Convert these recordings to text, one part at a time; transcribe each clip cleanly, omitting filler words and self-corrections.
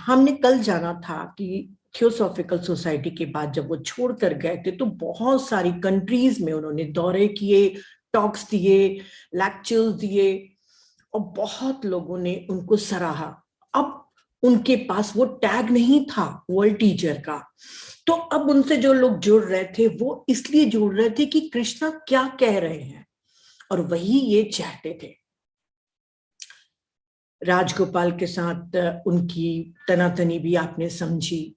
हमने कल जाना था कि थियोसॉफिकल सोसाइटी के बाद जब वो छोड़ कर गए थे तो बहुत सारी कंट्रीज में उन्होंने दौरे किए, टॉक्स दिए, लेक्चर्स दिए और बहुत लोगों ने उनको सराहा। अब उनके पास वो टैग नहीं था वर्ल्ड टीचर का, तो अब उनसे जो लोग जुड़ रहे थे वो इसलिए जुड़ रहे थे कि कृष्णा क्या कह रहे हैं, और वही ये चाहते थे। राजगोपाल के साथ उनकी तनातनी भी आपने समझी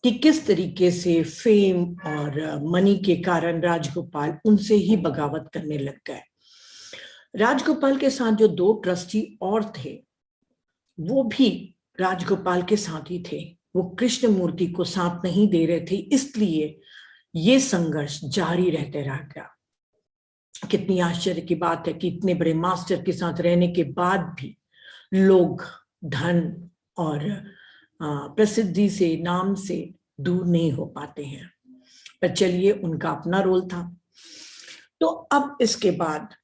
कि किस तरीके से फेम और मनी के कारण राजगोपाल उनसे ही बगावत करने लग गए। राजगोपाल के साथ जो दो ट्रस्टी और थे वो भी राजगोपाल के साथ ही थे, वो कृष्ण मूर्ति को साथ नहीं दे रहे थे, इसलिए ये संघर्ष जारी रहते रह गया। कितनी आश्चर्य की बात है कि इतने बड़े मास्टर के साथ रहने के बाद भी लोग धन और प्रसिद्धि से, नाम से दूर नहीं हो पाते हैं। पर चलिए, उनका अपना रोल था। तो अब इसके बाद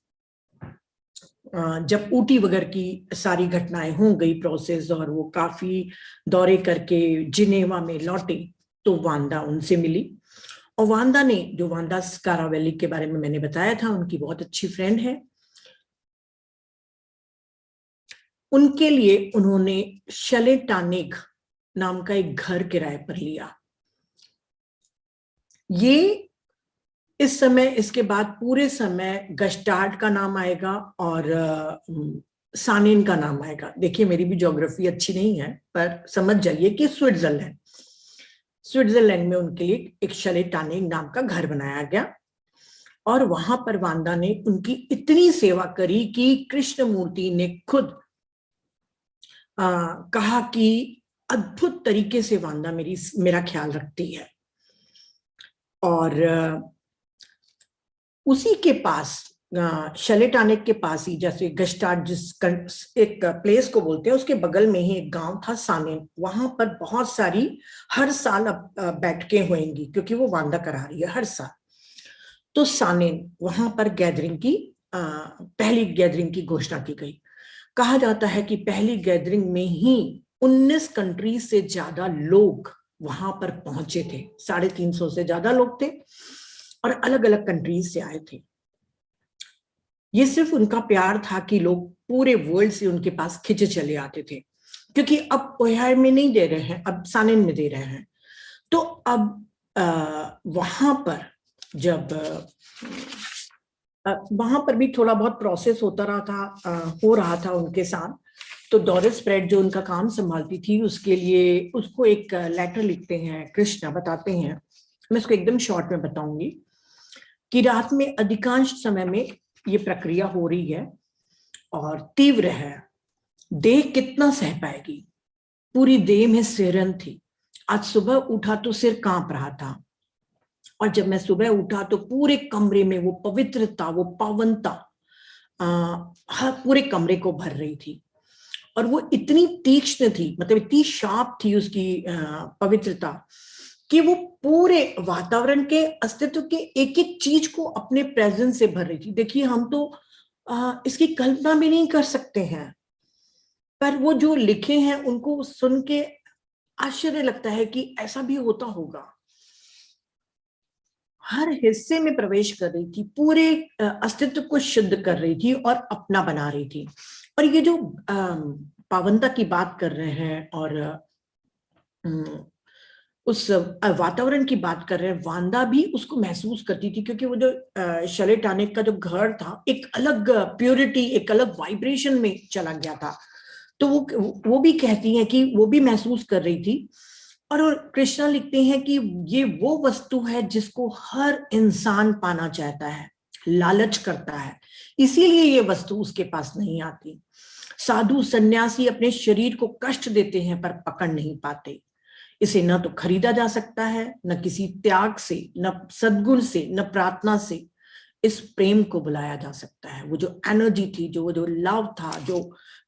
जब ऊटी वगैरह की सारी घटनाएं हो गई प्रोसेस और वो काफी दौरे करके जिनेवा में लौटे, तो वांदा उनसे मिली। और वांदा ने, जो वांदा स्कारावेली के बारे में मैंने बताया था, उनकी बहुत अच्छी फ्रेंड है, उनके लिए उन्होंने शलेटानिक नाम का एक घर किराए पर लिया। ये इस समय, इसके बाद पूरे समय गस्टार्ड का नाम आएगा और सानिन का नाम आएगा। देखिए, मेरी भी ज्योग्राफी अच्छी नहीं है, पर समझ जाइए कि स्विट्जरलैंड में उनके लिए एक शलेटानिक नाम का घर बनाया गया। और वहां पर वांदा ने उनकी इतनी सेवा करी कि कृष्ण मूर्ति ने खुद कहा कि अद्भुत तरीके से वांदा मेरा ख्याल रखती है। और उसी के पास, शलेटानिक के पास ही, जैसे गस्टार्ड जिस एक प्लेस को बोलते हैं, उसके बगल में ही एक गांव था सानिन। वहां पर बहुत सारी हर साल बैठकें होंगी, क्योंकि वो वांदा करा रही है हर साल। तो सानिन, वहां पर गैदरिंग की पहली गैदरिंग की घोषणा की गई। कहा जाता है कि पहली गैदरिंग में ही 19 कंट्री से ज्यादा लोग वहां पर पहुंचे थे। 350 से ज्यादा लोग थे और अलग अलग कंट्रीज से आए थे। ये सिर्फ उनका प्यार था कि लोग पूरे वर्ल्ड से उनके पास खिंचे चले आते थे, क्योंकि अब ओहायो में नहीं दे रहे हैं, अब सानिन में दे रहे हैं। तो अब वहां पर जब वहां पर भी थोड़ा बहुत प्रोसेस होता रहा था, हो रहा था उनके साथ। तो डोरिस स्प्रेड जो उनका काम संभालती थी, उसके लिए उसको एक लेटर लिखते हैं, कृष्णा बताते हैं। मैं इसको एकदम शॉर्ट में बताऊंगी कि रात में अधिकांश समय में ये प्रक्रिया हो रही है और तीव्र है। देह कितना सह पाएगी, पूरी देह में सिरन थी। आज सुबह उठा तो सिर कांप रहा था, और जब मैं सुबह उठा तो पूरे कमरे में वो पवित्रता, वो पावनता हर पूरे कमरे को भर रही थी। और वो इतनी तीक्ष्ण थी, मतलब इतनी शार्प थी उसकी पवित्रता, कि वो पूरे वातावरण के अस्तित्व के एक एक चीज को अपने प्रेजेंस से भर रही थी। देखिए, हम तो इसकी कल्पना भी नहीं कर सकते हैं, पर वो जो लिखे हैं उनको सुन के आश्चर्य लगता है कि ऐसा भी होता होगा। हर हिस्से में प्रवेश कर रही थी, पूरे अस्तित्व को शुद्ध कर रही थी और अपना बना रही थी। और ये जो पावनता की बात कर रहे हैं और उस वातावरण की बात कर रहे हैं, वांदा भी उसको महसूस करती थी, क्योंकि वो जो शलेटानिक का जो घर था, एक अलग प्योरिटी, एक अलग वाइब्रेशन में चला गया था। तो वो भी कहती हैं कि वो भी महसूस कर रही थी। और कृष्णा लिखते हैं कि ये वो वस्तु है जिसको हर इंसान पाना चाहता है, लालच करता है, इसीलिए ये वस्तु उसके पास नहीं आती। साधु सन्यासी अपने शरीर को कष्ट देते हैं पर पकड़ नहीं पाते। इसे न तो खरीदा जा सकता है, न किसी त्याग से, न सद्गुण से, न प्रार्थना से इस प्रेम को बुलाया जा सकता है। वो जो एनर्जी थी, जो वो जो लव था, जो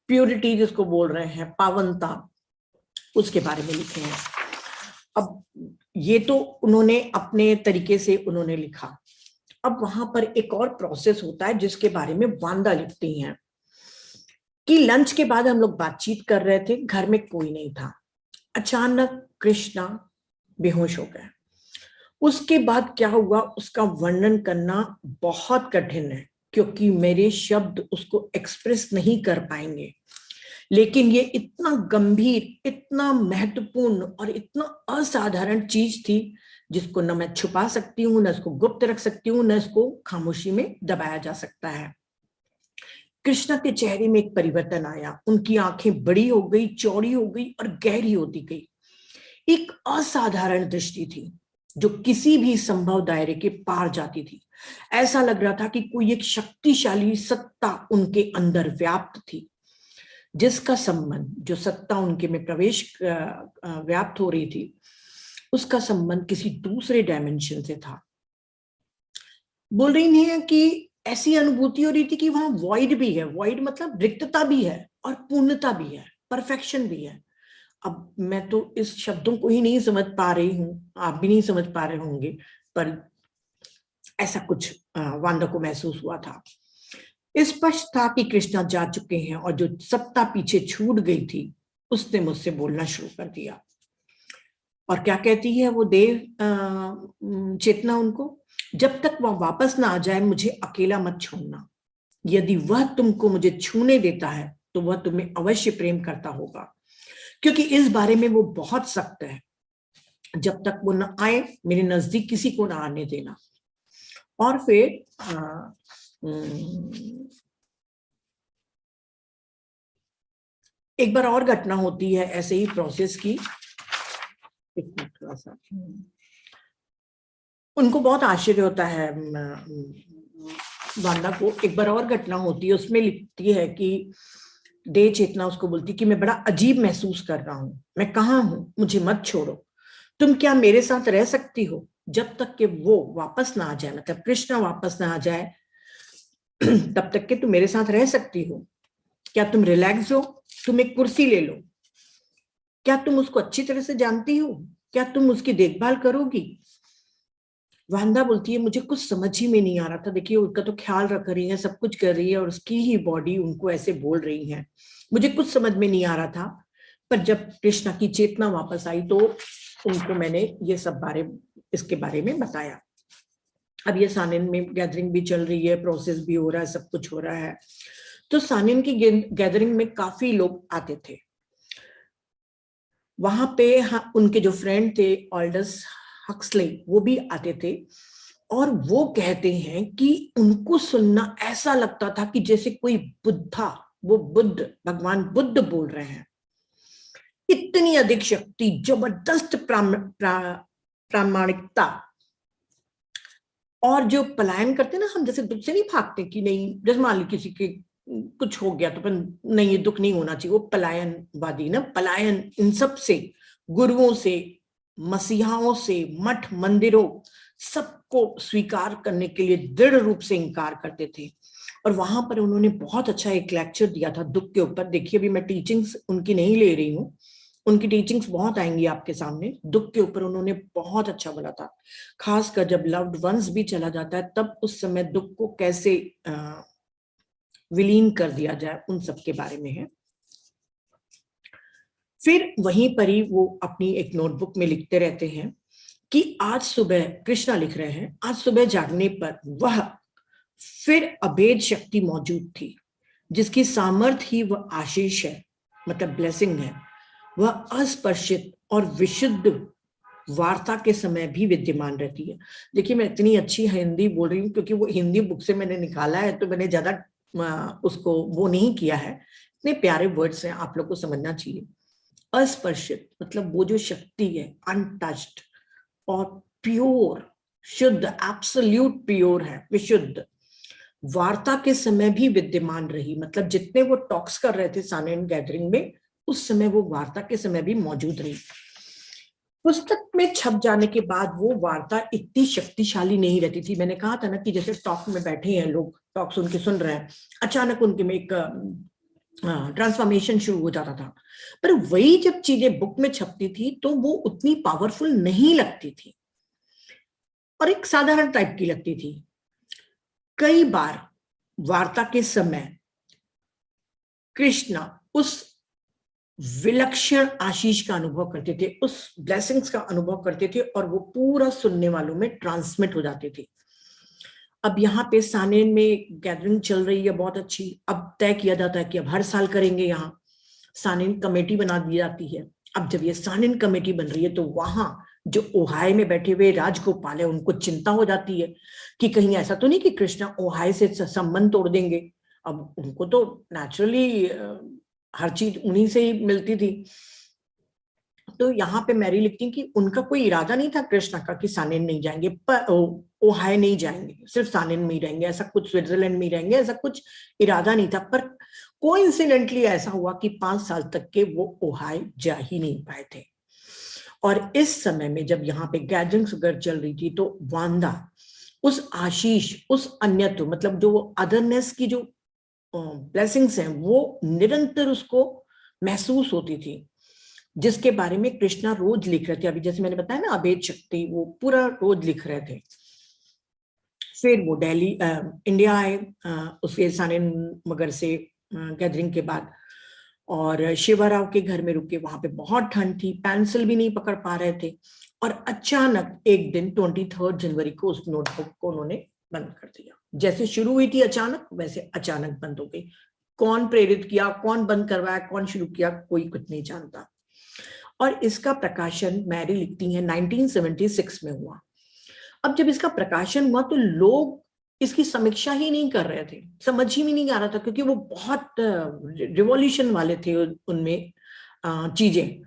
प्योरिटी जिसको बोल रहे हैं, पावनता, उसके बारे में लिखे हैं। अब ये तो उन्होंने अपने तरीके से उन्होंने लिखा। अब वहां पर एक और प्रोसेस होता है जिसके बारे में वांदा लिखती हैं कि लंच के बाद हम लोग बातचीत कर रहे थे, घर में कोई नहीं था। अचानक कृष्णा बेहोश हो गए। उसके बाद क्या हुआ उसका वर्णन करना बहुत कठिन है, क्योंकि मेरे शब्द उसको एक्सप्रेस नहीं कर पाएंगे। लेकिन ये इतना गंभीर, इतना महत्वपूर्ण और इतना असाधारण चीज थी, जिसको न मैं छुपा सकती हूँ, न इसको गुप्त रख सकती हूँ, न इसको खामोशी में दबाया जा सकता है। कृष्णा के चेहरे में एक परिवर्तन आया। उनकी आंखें बड़ी हो गई, चौड़ी हो गई और गहरी होती गई। एक असाधारण दृष्टि थी जो किसी भी संभव दायरे के पार जाती थी। ऐसा लग रहा था कि कोई एक शक्तिशाली सत्ता उनके अंदर व्याप्त थी, जिसका संबंध, जो सत्ता उनके में प्रवेश व्याप्त हो रही थी, उसका संबंध किसी दूसरे डायमेंशन से था। बोल रही है कि ऐसी अनुभूति हो रही थी कि वहां वॉइड भी है। वॉइड मतलब रिक्तता भी है और पूर्णता भी है, परफेक्शन भी है। अब मैं तो इस शब्दों को ही नहीं समझ पा रही हूँ, आप भी नहीं समझ पा रहे होंगे, पर ऐसा कुछ वांदा को महसूस हुआ था। स्पष्ट था कि कृष्णा जा चुके हैं और जो सत्ता पीछे छूट गई थी उसने मुझसे बोलना शुरू कर दिया। और क्या कहती है वो देव चेतना उनको, जब तक वह वापस ना आ जाए मुझे अकेला मत छोड़ना। यदि वह तुमको मुझे छूने देता है तो वह तुम्हें अवश्य प्रेम करता होगा, क्योंकि इस बारे में वो बहुत सख्त है। जब तक वो न आए मेरे नजदीक किसी को ना आने देना। और फिर एक बार और घटना होती है ऐसे ही प्रोसेस की। थोड़ा सा उनको बहुत आश्चर्य होता है वांदा को। एक बार और घटना होती है, उसमें लिखती है कि देह चेतना उसको बोलती कि मैं बड़ा अजीब महसूस कर रहा हूं, मैं कहाँ हूं, मुझे मत छोड़ो। तुम क्या मेरे साथ रह सकती हो जब तक कि वो वापस ना आ जाए, मतलब कृष्णा वापस ना आ जाए तब तक कि तुम मेरे साथ रह सकती हो। क्या तुम रिलैक्स हो? तुम एक कुर्सी ले लो। क्या तुम उसको अच्छी तरह से जानती हो? क्या तुम उसकी देखभाल करोगी? वांदा बोलती है मुझे कुछ समझ ही में नहीं आ रहा था। देखिए उनका तो ख्याल रख रही है, सब कुछ कर रही है और उसकी ही बॉडी उनको ऐसे बोल रही है। मुझे कुछ समझ में नहीं आ रहा था, पर जब कृष्णा की चेतना वापस आई तो उनको मैंने ये सब इसके बारे में बताया। अब ये सानिन में गैदरिंग भी चल रही है, प्रोसेस भी हो रहा है, सब कुछ हो रहा है। तो सानिन की गैदरिंग में काफी लोग आते थे। वहां पे उनके जो फ्रेंड थे ऑल्डस हक्सले, वो भी आते थे। और वो कहते हैं कि उनको सुनना ऐसा लगता था कि जैसे कोई बुद्धा, वो बुद्ध, भगवान बुद्ध बोल रहे हैं। इतनी अधिक शक्ति, जबरदस्त प्रामाणिकता। और जो पलायन करते ना, हम जैसे दुख से नहीं भागते कि नहीं, जैसे मान ली किसी के कुछ हो गया तो पर नहीं ये दुख नहीं होना चाहिए, वो पलायनवादी ना, पलायन इन सब से, गुरुओं से, मसीहाओं से, मठ मंदिरों, सबको स्वीकार करने के लिए दृढ़ रूप से इनकार करते थे। और वहां पर उन्होंने बहुत अच्छा एक लेक्चर दिया था दुख के ऊपर। देखिए अभी मैं टीचिंग्स उनकी नहीं ले रही हूँ, उनकी टीचिंग्स बहुत आएंगी आपके सामने। दुख के ऊपर उन्होंने बहुत अच्छा बोला था, खासकर जब लव्ड वंस भी चला जाता है तब उस समय दुख को कैसे विलीन कर दिया जाए, उन सब के बारे में है। फिर वहीं पर ही वो अपनी एक नोटबुक में लिखते रहते हैं कि आज सुबह, कृष्णा लिख रहे हैं, आज सुबह जागने पर वह फिर अभेद शक्ति मौजूद थी, जिसकी सामर्थ्य ही वह आशीष है, मतलब ब्लेसिंग है। वह अस्पर्शित और विशुद्ध वार्ता के समय भी विद्यमान रहती है। देखिए मैं इतनी अच्छी हिंदी बोल रही हूँ क्योंकि वो हिंदी बुक से मैंने निकाला है, तो मैंने ज्यादा उसको वो नहीं किया है। इतने प्यारे वर्ड्स हैं, आप लोग को समझना चाहिए। अस्पर्शित मतलब वो जो शक्ति है, अनटच्ड और प्योर, शुद्ध, एब्सोल्यूट प्योर है, विशुद्ध। वार्ता के समय भी विद्यमान रही, मतलब जितने वो टॉक्स कर रहे थे सानिन गैदरिंग में, उस समय वो वार्ता के समय भी मौजूद रही। पुस्तक में छप जाने के बाद वो वार्ता इतनी शक्तिशाली नहीं रहती थी। मैंने कहा था ना कि जैसे टॉक में बैठे हैं लोग, टॉक सुन के सुन रहे हैं, अचानक उनके में एक ट्रांसफॉर्मेशन शुरू हो जाता था। पर वही जब चीजें बुक में छपती थी तो वो उतनी पावरफुल नहीं लगती थी और एक साधारण टाइप की लगती थी। कई बार वार्ता के समय कृष्णा उस विलक्षण आशीष का अनुभव करते थे, उस ब्लेसिंग्स का अनुभव करते थे, और वो पूरा सुनने वालों में ट्रांसमिट हो जाते थे। अब यहाँ पे सानेन में गैदरिंग चल रही है बहुत अच्छी। अब तय किया जाता है कि अब हर साल करेंगे, यहाँ सानेन कमेटी बना दी जाती है। अब जब ये सानेन कमेटी बन रही है तो वहां जो ओहाई में बैठे हुए राजगोपाल है, उनको चिंता हो जाती है कि कहीं ऐसा तो नहीं कि कृष्णा ओहाई से संबंध तोड़ देंगे। अब उनको तो नेचुरली हर चीज उन्हीं से ही मिलती थी। तो यहाँ पे मैरी लिखती है कि उनका कोई इरादा नहीं था कृष्णा का कि सानेन नहीं जाएंगे, पर ओहाई नहीं जाएंगे, सिर्फ सानेन में ही रहेंगे, ऐसा कुछ स्विट्जरलैंड में ही रहेंगे, ऐसा कुछ इरादा नहीं था। पर कोइंसिडेंटली ऐसा हुआ कि 5 साल तक के वो ओहाई जा ही नहीं पाए थे। और इस समय में जब यहाँ पे गैदरिंग्स वगैरह चल रही थी, तो वांदा उस आशीष, उस अन्यत्व, मतलब जो अदरनेस की जो ब्लेसिंग्स हैं, वो निरंतर उसको महसूस होती थी, जिसके बारे में कृष्णा रोज लिख रहे थे। अभी जैसे मैंने बताया ना, अभेद शक्ति, वो पूरा रोज लिख रहे थे। फिर वो दिल्ली इंडिया आए उसके सानेन मगर से गैदरिंग के बाद, और शिवाराव के घर में रुके। वहां पे बहुत ठंड थी, पेंसिल भी नहीं पकड़ पा रहे थे, और अचानक एक दिन 23 जनवरी को उस नोटबुक को उन्होंने बंद कर दिया। जैसे शुरू हुई थी अचानक, वैसे अचानक बंद हो गई। कौन प्रेरित किया, कौन बंद करवाया, कौन शुरू किया, कोई कुछ नहीं जानता। और इसका प्रकाशन मैरी लिखती है 1976 में हुआ। अब जब इसका प्रकाशन हुआ तो लोग इसकी समीक्षा ही नहीं कर रहे थे, समझ ही में नहीं आ रहा था, क्योंकि वो बहुत रिवॉल्यूशन वाले थे उनमें चीजें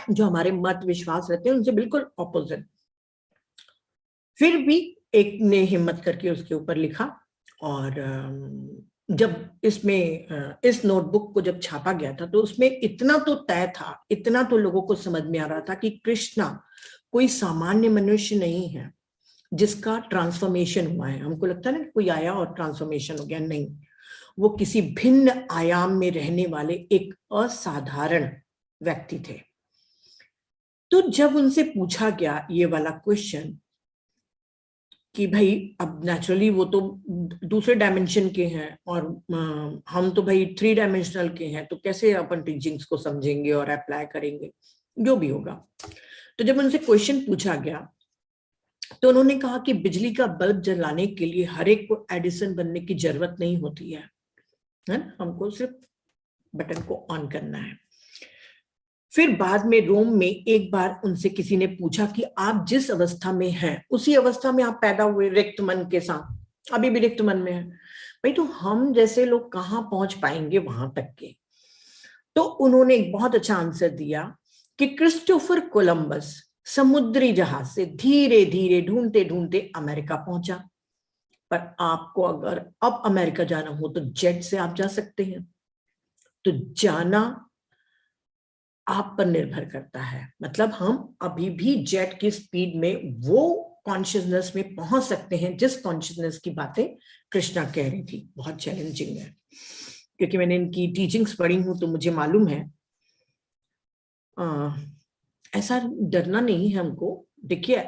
जो हमारे मत विश्वास रहते हैं उनसे बिल्कुल ऑपोजिट। फिर भी एक ने हिम्मत करके उसके ऊपर लिखा, और जब इसमें इस नोटबुक को जब छापा गया था, तो उसमें इतना तो तय था, इतना तो लोगों को समझ में आ रहा था कि कृष्णा कोई सामान्य मनुष्य नहीं है जिसका ट्रांसफॉर्मेशन हुआ है। हमको लगता है ना कोई आया और ट्रांसफॉर्मेशन हो गया, नहीं, वो किसी भिन्न आयाम में रहने वाले एक असाधारण व्यक्ति थे। तो जब उनसे पूछा गया ये वाला क्वेश्चन कि भाई अब नेचुरली वो तो दूसरे डायमेंशन के हैं, और हम तो भाई 3 डायमेंशनल के हैं, तो कैसे अपन टीचिंग्स को समझेंगे और अप्लाई करेंगे, जो भी होगा। तो जब उनसे क्वेश्चन पूछा गया तो उन्होंने कहा कि बिजली का बल्ब जलाने के लिए हर एक को एडिसन बनने की जरूरत नहीं होती है ना, हमको सिर्फ बटन को ऑन करना है। फिर बाद में रोम में एक बार उनसे किसी ने पूछा कि आप जिस अवस्था में हैं उसी अवस्था में आप पैदा हुए रिक्त मन के साथ, अभी भी रिक्त मन में है भाई, तो हम जैसे लोग कहाँ पहुंच पाएंगे वहां तक के। तो उन्होंने एक बहुत अच्छा आंसर दिया कि क्रिस्टोफर कोलंबस समुद्री जहाज से धीरे धीरे ढूंढते ढूंढते अमेरिका पहुंचा, पर आपको अगर अब अमेरिका जाना हो तो जेट से आप जा सकते हैं। तो जाना आप पर निर्भर करता है, मतलब हम अभी भी जेट की स्पीड में वो कॉन्शियसनेस में पहुंच सकते हैं जिस कॉन्शियसनेस की बातें कृष्णा कह रही थी। बहुत चैलेंजिंग है, क्योंकि मैंने इनकी टीचिंग्स पढ़ी हूं तो मुझे मालूम है ऐसा डरना नहीं है हमको। देखिए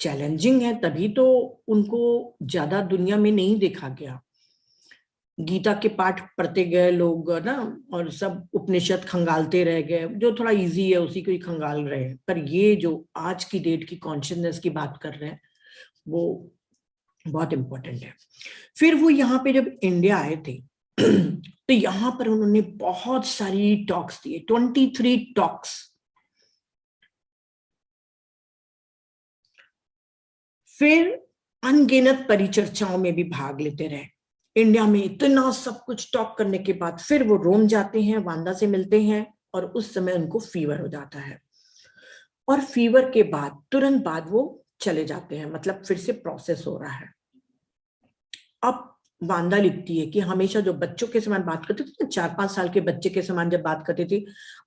चैलेंजिंग है, तभी तो उनको ज्यादा दुनिया में नहीं देखा गया। गीता के पाठ पढ़ते गए लोग ना, और सब उपनिषद खंगालते रह गए, जो थोड़ा इजी है उसी को ही खंगाल रहे हैं। पर ये जो आज की डेट की कॉन्शियसनेस की बात कर रहे हैं वो बहुत इंपॉर्टेंट है। फिर वो यहाँ पे जब इंडिया आए थे तो यहाँ पर उन्होंने बहुत सारी टॉक्स दिए, 23 टॉक्स। फिर अनगिनत परिचर्चाओं में भी भाग लेते रहे। इंडिया में इतना सब कुछ टॉक करने के बाद फिर वो रोम जाते हैं, वांदा से मिलते हैं, और उस समय उनको फीवर हो जाता है, और फीवर के बाद तुरंत बाद वो चले जाते हैं, मतलब फिर से प्रोसेस हो रहा है। अब वांदा लिखती है कि हमेशा जो बच्चों के समान बात करते थे, 4-5 साल के बच्चे के समान जब बात करती थी,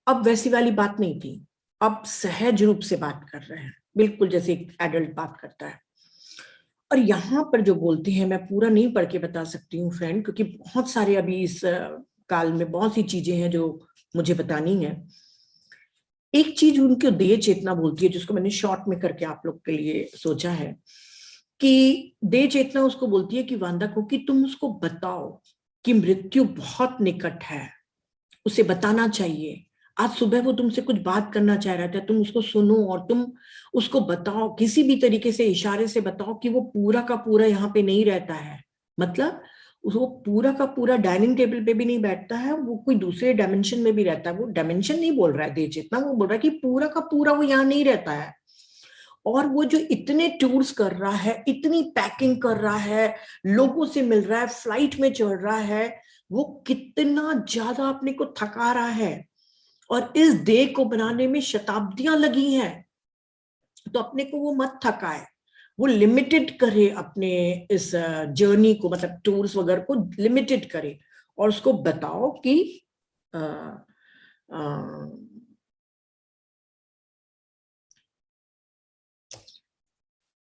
अब वैसी वाली बात नहीं थी, अब सहज रूप से बात कर रहे हैं, बिल्कुल जैसे एक एडल्ट बात करता है। और यहाँ पर जो बोलते हैं, मैं पूरा नहीं पढ़ के बता सकती हूँ फ्रेंड, क्योंकि बहुत सारे अभी इस काल में बहुत सी चीजें हैं जो मुझे बतानी है। एक चीज उनकी देह चेतना बोलती है, जिसको मैंने शॉर्ट में करके आप लोग के लिए सोचा है, कि देह चेतना उसको बोलती है कि वांदा को, कि तुम उसको बताओ कि मृत्यु बहुत निकट है, उसे बताना चाहिए। आज सुबह वो तुमसे कुछ बात करना चाह रहा था, तुम उसको सुनो और तुम उसको बताओ, किसी भी तरीके से इशारे से बताओ कि वो पूरा का पूरा यहाँ पे नहीं रहता है। मतलब वो पूरा का पूरा डाइनिंग टेबल पे भी नहीं बैठता है, वो कोई दूसरे डायमेंशन में भी रहता है। वो डायमेंशन नहीं बोल रहा है दे चेतना, वो बोल रहा है कि पूरा का पूरा वो यहाँ नहीं रहता है। और वो जो इतने टूर्स कर रहा है, इतनी पैकिंग कर रहा है, लोगों से मिल रहा है, फ्लाइट में चढ़ रहा है, वो कितना ज्यादा अपने को थका रहा है। और इस देह को बनाने में शताब्दियां लगी हैं, तो अपने को वो मत थकाए, वो लिमिटेड करे अपने इस जर्नी को, मतलब टूर्स वगैरह को लिमिटेड करे। और उसको बताओ कि आ, आ,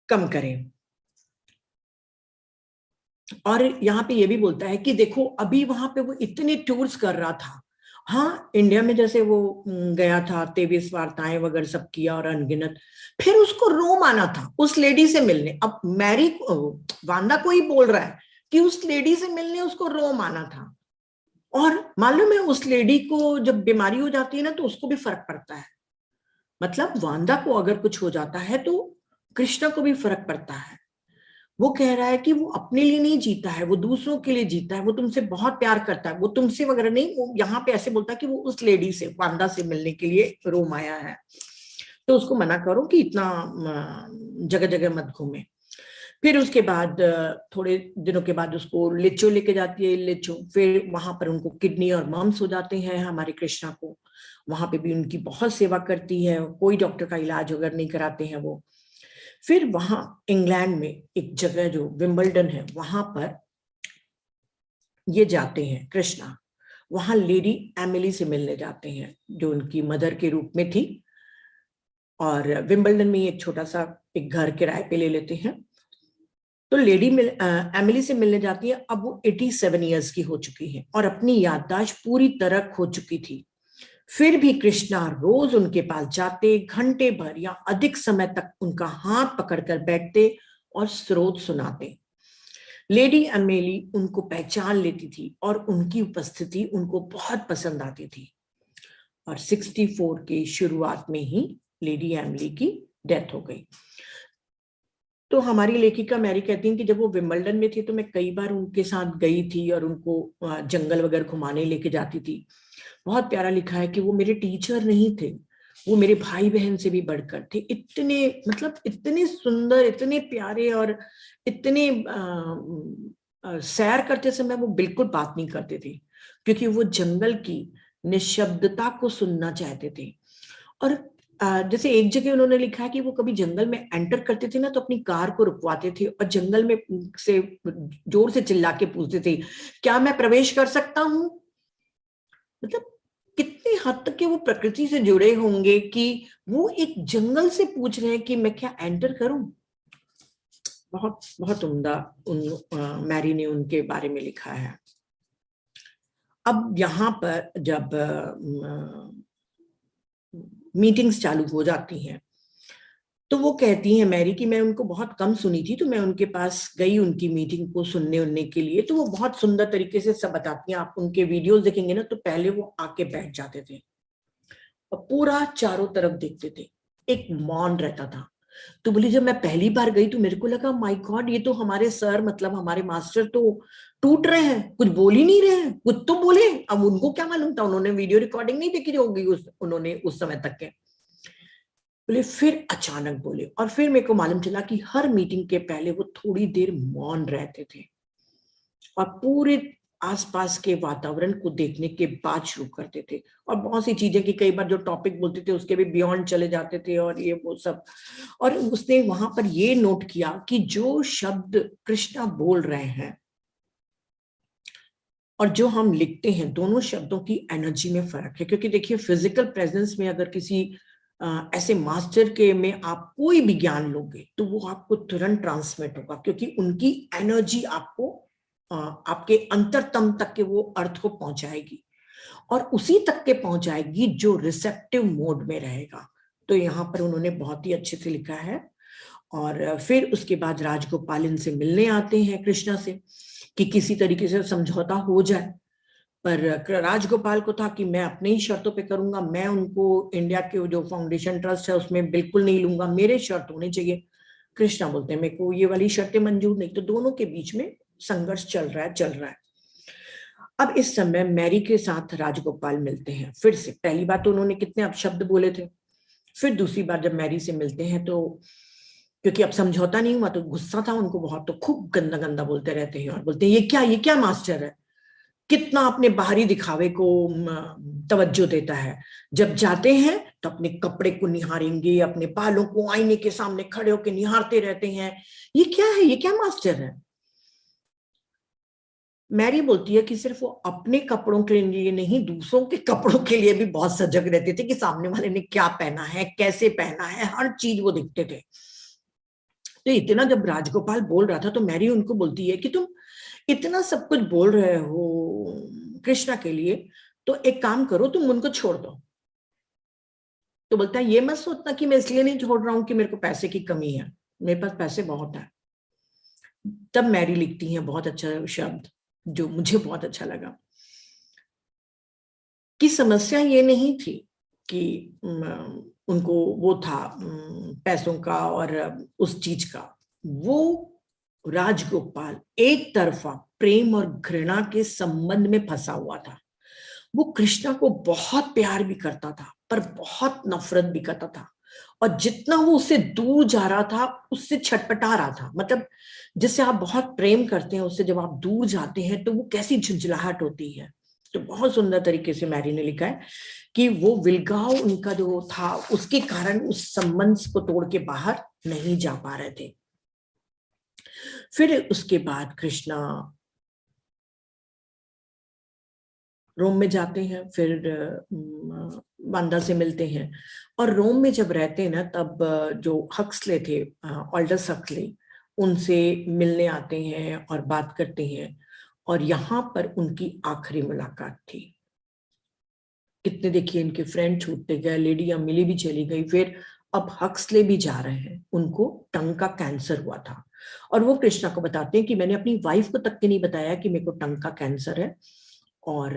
कम करें। और यहाँ पे ये भी बोलता है कि देखो अभी वहां पे वो इतने टूर्स कर रहा था, हाँ इंडिया में जैसे वो गया था, 23 वार्ताएं वगैरह सब किया और अनगिनत, फिर उसको रोम आना था उस लेडी से मिलने। अब मैरी वांदा को ही बोल रहा है कि उस लेडी से मिलने उसको रोम आना था। और मालूम है उस लेडी को जब बीमारी हो जाती है ना तो उसको भी फर्क पड़ता है। मतलब वांदा को अगर कुछ हो जाता है तो कृष्णा को भी फर्क पड़ता है। वो कह रहा है कि वो अपने लिए नहीं जीता है, वो दूसरों के लिए जीता है, वो तुमसे बहुत प्यार करता है, वो तुमसे वगैरह नहीं। वो यहाँ पे ऐसे बोलता है कि वो उस लेडी से, वांदा से मिलने के लिए रोम आया है। तो उसको मना करो कि इतना जगह जगह मत घूमे। फिर उसके बाद थोड़े दिनों के बाद उसको लिचो लेके जाती है, लिचो। फिर वहां पर उनको किडनी और मम्स हो जाते हैं हमारे कृष्णा को। वहां पे भी उनकी बहुत सेवा करती है, कोई डॉक्टर का इलाज वगैरह नहीं कराते हैं वो। फिर वहां इंग्लैंड में एक जगह जो विंबलडन है, वहां पर ये जाते हैं कृष्णा। वहां लेडी एमिली से मिलने जाते हैं जो उनकी मदर के रूप में थी। और विंबलडन में एक छोटा सा एक घर किराए पे ले लेते हैं। तो लेडी एमिली से मिलने जाती है। अब वो 87 ईयर्स की हो चुकी है और अपनी याददाश्त पूरी तरह खो चुकी थी। फिर भी कृष्णा रोज उनके पास जाते, घंटे भर या अधिक समय तक उनका हाथ पकड़कर बैठते और स्रोत सुनाते। लेडी एमिली उनको पहचान लेती थी और उनकी उपस्थिति उनको बहुत पसंद आती थी। और 64 की शुरुआत में ही लेडी एमिली की डेथ हो गई। तो हमारी लेखिका मैरी कहती हैं कि जब वो विंबलडन में थी तो मैं कई बार उनके साथ गई थी और उनको जंगल वगैरह घुमाने लेके जाती थी। बहुत प्यारा लिखा है कि वो मेरे टीचर नहीं थे, वो मेरे भाई बहन से भी बढ़कर थे। इतने मतलब इतने सुंदर, इतने प्यारे, और इतने सैर करते समय वो बिल्कुल बात नहीं करते थे, क्योंकि वो जंगल की निशब्दता को सुनना चाहते थे। और जैसे एक जगह उन्होंने लिखा है कि वो कभी जंगल में एंटर करते थे ना तो अपनी कार को रुकवाते थे और जंगल में से जोर से चिल्ला के पूछते थे, क्या मैं प्रवेश कर सकता हूं? मतलब कितनी हद तक के वो प्रकृति से जुड़े होंगे कि वो एक जंगल से पूछ रहे हैं कि मैं क्या एंटर करूं। बहुत बहुत उम्दा उन मैरी ने उनके बारे में लिखा है। अब यहाँ पर जब मीटिंग्स चालू हो जाती हैं तो वो कहती हैं मैरी कि मैं उनको बहुत कम सुनी थी, तो मैं उनके पास गई उनकी मीटिंग को सुनने उनने के लिए। तो वो बहुत सुंदर तरीके से सब बताती हैं। आप उनके वीडियोस देखेंगे ना तो पहले वो आके बैठ जाते थे और पूरा चारों तरफ देखते थे, एक मौन रहता था। तो बोली जब मैं पहली बार गई तो मेरे को लगा माय गॉड, ये तो हमारे सर, मतलब हमारे मास्टर तो टूट रहे हैं, कुछ बोल ही नहीं रहे हैं, कुछ तो बोले। अब उनको क्या मालूम था, उन्होंने वीडियो रिकॉर्डिंग नहीं देखी होगी उन्होंने उस समय तक के। बोले फिर अचानक बोले, और फिर मेरे को मालूम चला कि हर मीटिंग के पहले वो थोड़ी देर मौन रहते थे और पूरे आसपास के वातावरण को देखने के बाद शुरू करते थे। और बहुत सी चीजें कि कई बार जो टॉपिक बोलते थे उसके भी बियॉन्ड चले जाते थे और ये वो सब। और उसने वहां पर ये नोट किया कि जो शब्द कृष्णा बोल रहे हैं और जो हम लिखते हैं, दोनों शब्दों की एनर्जी में फर्क है। क्योंकि देखिए फिजिकल प्रेजेंस में अगर किसी ऐसे मास्टर के में आप कोई भी ज्ञान लोगे तो वो आपको तुरंत ट्रांसमिट होगा, क्योंकि उनकी एनर्जी आपको आपके अंतरतम तक के वो अर्थ को पहुंचाएगी और उसी तक के पहुंचाएगी जो रिसेप्टिव मोड में रहेगा। तो यहाँ पर उन्होंने बहुत ही अच्छे से लिखा है। और फिर उसके बाद राजगोपाल इनसे मिलने आते हैं कृष्णा से कि किसी तरीके से समझौता हो जाए। पर राजगोपाल को था कि मैं अपनी ही शर्तों पे करूंगा, मैं उनको इंडिया के जो फाउंडेशन ट्रस्ट है उसमें बिल्कुल नहीं लूंगा, मेरे शर्त होने चाहिए। कृष्णा बोलते हैं मेरे को ये वाली शर्तें मंजूर नहीं। तो दोनों के बीच में संघर्ष चल रहा है। अब इस समय मैरी के साथ राजगोपाल मिलते हैं फिर से। पहली बार तो उन्होंने कितने अपशब्द बोले थे, फिर दूसरी बार जब मैरी से मिलते हैं तो क्योंकि अब समझौता नहीं हुआ तो गुस्सा था उनको बहुत, तो खूब गंदा गंदा बोलते रहते हैं और बोलते हैं ये क्या मास्टर है, कितना अपने बाहरी दिखावे को तवज्जो देता है, जब जाते हैं तो अपने कपड़े को निहारेंगे, अपने बालों को आईने के सामने खड़े होकर निहारते रहते हैं, ये क्या है, ये क्या मास्टर है। मैरी बोलती है कि सिर्फ वो अपने कपड़ों के लिए नहीं, दूसरों के कपड़ों के लिए भी बहुत सजग रहते थे कि सामने वाले ने क्या पहना है, कैसे पहना है, हर चीज वो देखते थे। तो इतना जब राजगोपाल बोल रहा था तो मैरी उनको बोलती है कि तुम इतना सब कुछ बोल रहे हो कृष्णा के लिए, तो एक काम करो तुम उनको छोड़ दो। तो बोलता है ये मत सोचना कि मैं इसलिए नहीं छोड़ रहा हूं कि मेरे को पैसे की कमी है, मेरे पास पैसे बहुत है। तब मैरी लिखती है बहुत अच्छा शब्द जो मुझे बहुत अच्छा लगा कि समस्या ये नहीं थी कि उनको वो था पैसों का और उस चीज का, वो राजगोपाल एक तरफा प्रेम और घृणा के संबंध में फंसा हुआ था। वो कृष्णा को बहुत प्यार भी करता था पर बहुत नफरत भी करता था, और जितना वो उससे दूर जा रहा था उससे छटपटा रहा था। मतलब जिससे आप बहुत प्रेम करते हैं उससे जब आप दूर जाते हैं तो वो कैसी झुंझलाहट होती है। तो बहुत सुंदर तरीके से मैरी ने लिखा है कि वो विलगाव उनका जो था उसके कारण उस संबंध को तोड़ के बाहर नहीं जा पा रहे थे। फिर उसके बाद कृष्णा रोम में जाते हैं, फिर वांदा से मिलते हैं, और रोम में जब रहते हैं ना तब जो हक्सले थे, ऑल्डस हक्सले, उनसे मिलने आते हैं और बात करते हैं, और यहाँ पर उनकी आखिरी मुलाकात थी। कितने देखिए इनके फ्रेंड छूटते गए, लेडी अमिली भी चली गई, फिर अब हक्सले भी जा रहे हैं, उनको टंग का कैंसर हुआ था, और वो कृष्णा को बताते हैं कि मैंने अपनी वाइफ को तक के नहीं बताया कि मेरे को टंग का कैंसर है। और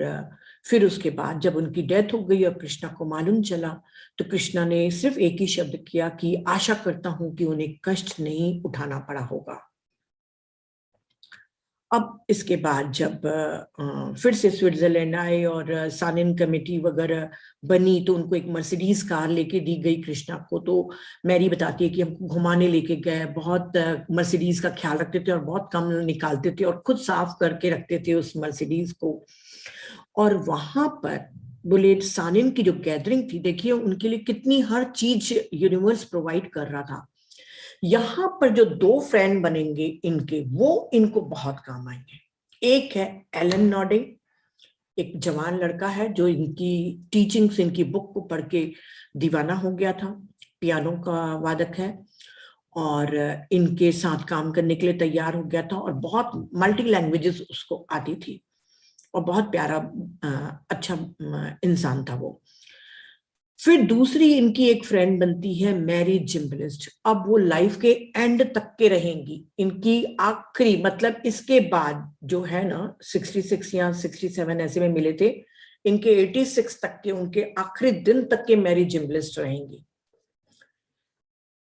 फिर उसके बाद जब उनकी डेथ हो गई और कृष्णा को मालूम चला तो कृष्णा ने सिर्फ एक ही शब्द किया कि आशा करता हूं कि उन्हें कष्ट नहीं उठाना पड़ा होगा। अब इसके बाद जब फिर से स्विट्जरलैंड आए और सानिन कमेटी वगैरह बनी तो उनको एक मर्सिडीज कार लेके दी गई कृष्णा को। तो मैरी बताती है कि हमको घुमाने लेके गए, बहुत मर्सिडीज का ख्याल रखते थे और बहुत कम निकालते थे और खुद साफ करके रखते थे उस मर्सिडीज को। और वहां पर बुलेट सानिन की जो गैदरिंग थी, देखिए उनके लिए कितनी हर चीज यूनिवर्स प्रोवाइड कर रहा था। यहां पर जो दो फ्रेंड बनेंगे इनके, वो इनको बहुत काम आएंगे। एक है एलन नॉर्डिंग, एक जवान लड़का है जो इनकी टीचिंग्स, इनकी बुक को पढ़ के दीवाना हो गया था, पियानो का वादक है और इनके साथ काम करने के लिए तैयार हो गया था, और बहुत मल्टी लैंग्वेजेस उसको आती थी और बहुत प्यारा अच्छा इंसान था वो। फिर दूसरी इनकी एक फ्रेंड बनती है मैरी जिम्बलिस्ट। अब वो लाइफ के एंड तक के रहेंगी, इनकी आखिरी मतलब इसके बाद जो है ना 66 या 67 ऐसे में मिले थे, इनके 86 तक के, उनके आखिरी दिन तक के मैरी जिम्बलिस्ट रहेंगी।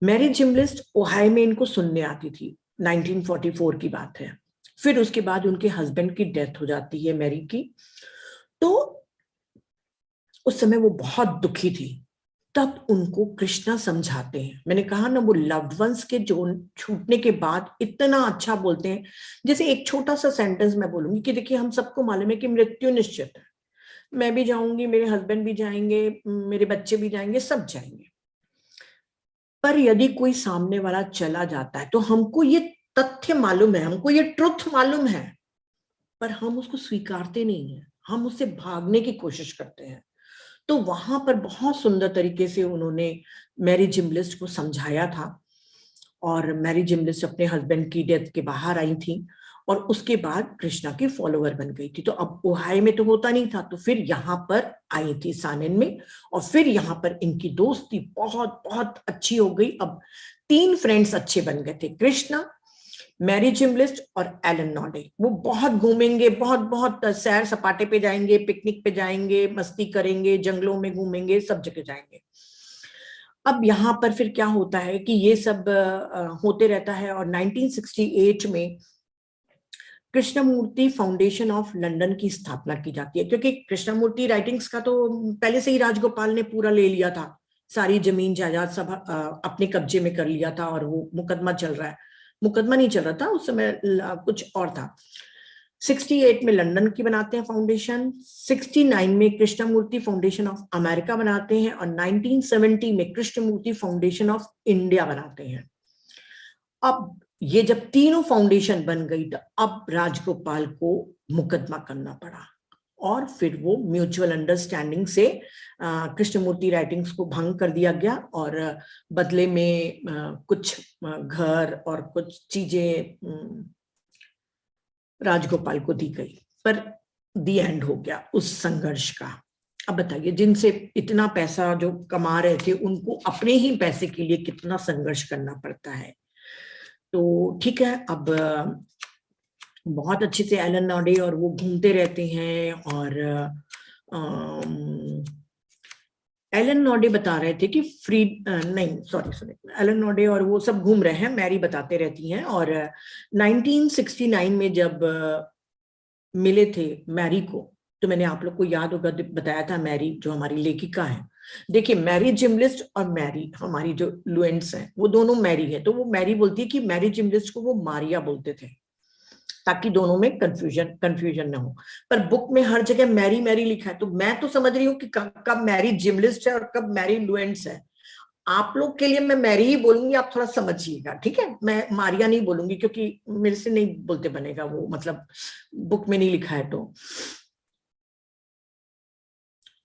मैरी जिम्बलिस्ट ओहायो में इनको सुनने आती थी, 1944 की बात है। फिर उसके बाद उनके हस्बैंड की डेथ हो जाती है मैरी की, तो उस समय वो बहुत दुखी थी। तब उनको कृष्णा समझाते हैं, मैंने कहा ना वो लव्ड वंस के जो छूटने के बाद इतना अच्छा बोलते हैं। जैसे एक छोटा सा सेंटेंस मैं बोलूंगी कि देखिए हम सबको मालूम है कि मृत्यु निश्चित है, मैं भी जाऊंगी, मेरे हस्बैंड भी जाएंगे, मेरे बच्चे भी जाएंगे, सब जाएंगे। पर यदि कोई सामने वाला चला जाता है तो हमको ये तथ्य मालूम है, हमको ये ट्रुथ मालूम है, पर हम उसको स्वीकारते नहीं है, हम उससे भागने की कोशिश करते हैं। तो वहां पर बहुत सुंदर तरीके से उन्होंने मैरी जिम्बलिस्ट को समझाया था, और मैरी जिम्बलिस्ट अपने हस्बैंड की डेथ के बाहर आई थी और उसके बाद कृष्णा की फॉलोअर बन गई थी। तो अब ओहायो में तो होता नहीं था, तो फिर यहाँ पर आई थी सानिन में, और फिर यहाँ पर इनकी दोस्ती बहुत बहुत अच्छी हो गई। अब तीन फ्रेंड्स अच्छे बन गए थे, कृष्णा, मैरी जिमलिस्ट और एलन नॉडे। वो बहुत घूमेंगे, बहुत बहुत सैर सपाटे पे जाएंगे, पिकनिक पे जाएंगे, मस्ती करेंगे, जंगलों में घूमेंगे, सब जगह जाएंगे। अब यहाँ पर फिर क्या होता है कि ये सब होते रहता है और 1968 में कृष्णमूर्ति फाउंडेशन ऑफ लंदन की स्थापना की जाती है, क्योंकि कृष्णमूर्ति राइटिंग्स का तो पहले से ही राजगोपाल ने पूरा ले लिया था, सारी जमीन जायदाद सब अपने कब्जे में कर लिया था, और वो मुकदमा चल रहा है, मुकदमा नहीं चल रहा था उस समय, कुछ और था। 68 में लंदन की बनाते हैं फाउंडेशन, 69 में कृष्णमूर्ति फाउंडेशन ऑफ अमेरिका बनाते हैं, और 1970 में कृष्णमूर्ति फाउंडेशन ऑफ इंडिया बनाते हैं। अब ये जब तीनों फाउंडेशन बन गई तो अब राजगोपाल को मुकदमा करना पड़ा, और फिर वो म्यूचुअल अंडरस्टैंडिंग से कृष्णमूर्ति राइटिंग्स को भंग कर दिया गया, और बदले में कुछ घर और कुछ चीजें राजगोपाल को दी गई, पर दी एंड हो गया उस संघर्ष का। अब बताइए, जिनसे इतना पैसा जो कमा रहे थे उनको अपने ही पैसे के लिए कितना संघर्ष करना पड़ता है। तो ठीक है, अब बहुत अच्छे से एलन नॉडे और वो घूमते रहते हैं, और एलन नॉडे बता रहे थे कि नहीं सॉरी एलन नॉडे और वो सब घूम रहे हैं, मैरी बताते रहती हैं। और 1969 में जब मिले थे मैरी को, तो मैंने आप लोग को याद होगा बताया था, मैरी जो हमारी लेखिका है, देखिए मैरी जिमलिस्ट और मैरी हमारी जो लुएंट्स हैं वो दोनों मैरी है, तो वो मैरी बोलती है कि मैरी जिमलिस्ट को वो मारिया बोलते थे, ताकि दोनों में कंफ्यूजन ना हो। पर बुक में हर जगह मैरी मैरी लिखा है, तो मैं तो समझ रही हूँ कि कब मैरी जिमलिस्ट है और कब मैरी लुएंट्स है। आप लोग के लिए मैं मैरी ही बोलूंगी, आप थोड़ा समझिएगा, ठीक है? मैं मारिया नहीं बोलूंगी क्योंकि मेरे से नहीं बोलते बनेगा वो, मतलब बुक में नहीं लिखा है। तो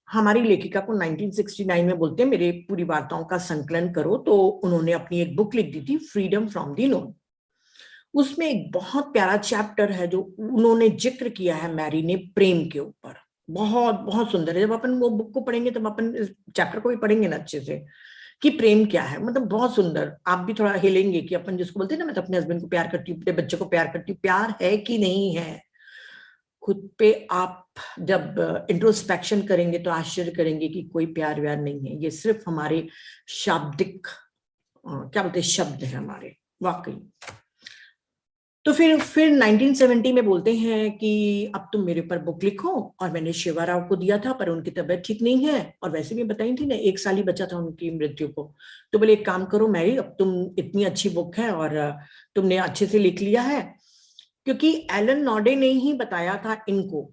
हमारी लेखिका को 1969 में बोलते हैं मेरे पूरी वार्ताओं का संकलन करो, तो उन्होंने अपनी एक बुक लिख दी थी, फ्रीडम फ्रॉम दी नोन। उसमें एक बहुत प्यारा चैप्टर है जो उन्होंने जिक्र किया है मैरी ने प्रेम के ऊपर, बहुत बहुत सुंदर है। जब अपन वो बुक को पढ़ेंगे तब अपन इस चैप्टर को भी पढ़ेंगे ना अच्छे से, कि प्रेम क्या है, मतलब बहुत सुंदर। आप भी थोड़ा हिलेंगे कि अपन जिसको बोलते हैं ना, मैं तो अपने हस्बैंड को प्यार करती हूँ, अपने बच्चे को प्यार करती हूँ, प्यार है कि नहीं है, खुद पे आप जब इंट्रोस्पेक्शन करेंगे तो आश्चर्य करेंगे कि कोई प्यार व्यार नहीं है, ये सिर्फ हमारे शाब्दिक क्या बोलते हैं शब्द है हमारे, वाकई। तो फिर 1970 में बोलते हैं कि अब तुम मेरे ऊपर बुक लिखो, और मैंने शिवा राव को दिया था, पर उनकी तबीयत ठीक नहीं है, और वैसे भी बताई थी ना 1 साल ही बचा था उनकी मृत्यु को। तो बोले एक काम करो मैरी, अब तुम इतनी अच्छी बुक है और तुमने अच्छे से लिख लिया है, क्योंकि एलन नॉडे ने ही बताया था इनको,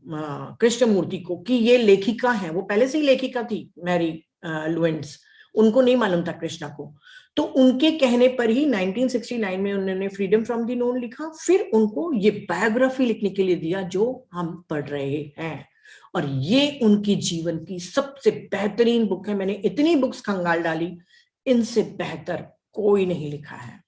कृष्णमूर्ति को, कि ये लेखिका है, वो पहले से ही लेखिका थी मैरी लुएंट्स, उनको नहीं मालूम था कृष्णा को। तो उनके कहने पर ही 1969 में उन्होंने फ्रीडम फ्रॉम दी नोन लिखा, फिर उनको ये बायोग्राफी लिखने के लिए दिया जो हम पढ़ रहे हैं, और ये उनकी जीवन की सबसे बेहतरीन बुक है। मैंने इतनी बुक्स खंगाल डाली, इनसे बेहतर कोई नहीं लिखा है।